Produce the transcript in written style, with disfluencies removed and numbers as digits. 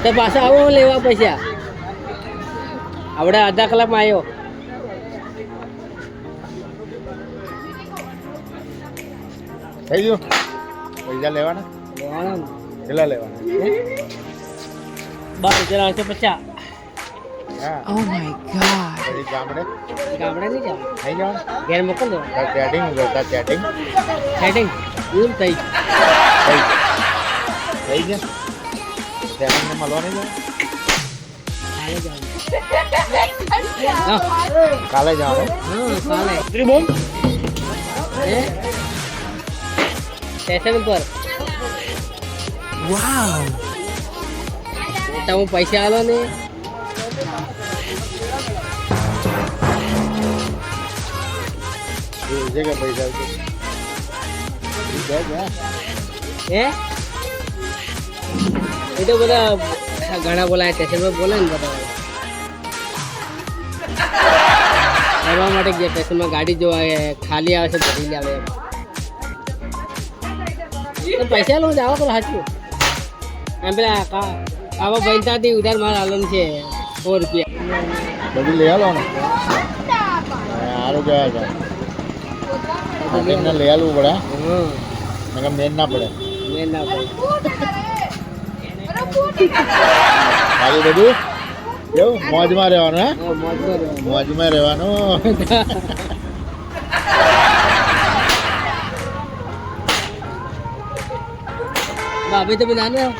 તો પાછા આવો લેવા પૈસા આપણે અડધા કલાકમાં આવ્યો થઈ ગયું પૈસા લેવાના લેવાના કેટલા લેવાના 12,950 હા Oh my god. પછી ગામડે ગામડે નહીં જાવ નહીં જવાનું ઘેર મોકલ દો ચેટિંગ કરતા ચેટિંગ સેટિંગ એવું થઈ થઈ થઈ ગયા ચેટિંગને મળવા નહીં જવાનું કાલે જવાનું કાલે જવાનું હા કાલે સ્ટેશન ઉપર Wow. તમે પૈસા આલો ને જે કે પૈસા છે હે એ તો બધા ઘણા બોલાય સ્ટેશન પર બોલે ને બધા ફરવા માટે ગયા સ્ટેશનમાં ગાડી જોવા ગયા ખાલી આવે છે ભરી લાવે એમ તો પૈસા લો જાવ કરો સાચું એમ પેલા આવા બનતાથી ઉધાર મારા આલમ છે 100 રૂપિયા બધું લઈ આલો ને સારું કહેવાય છે મેનને લઈ આવવું પડે હા નકર મેન ના પડે મેં ના પડે બાકી બધું કેવું મોજમાં રહેવાનું હે હા મોજમાં રહેવાનું. મોજમાં રહેવાનું ભાભી તમે નાના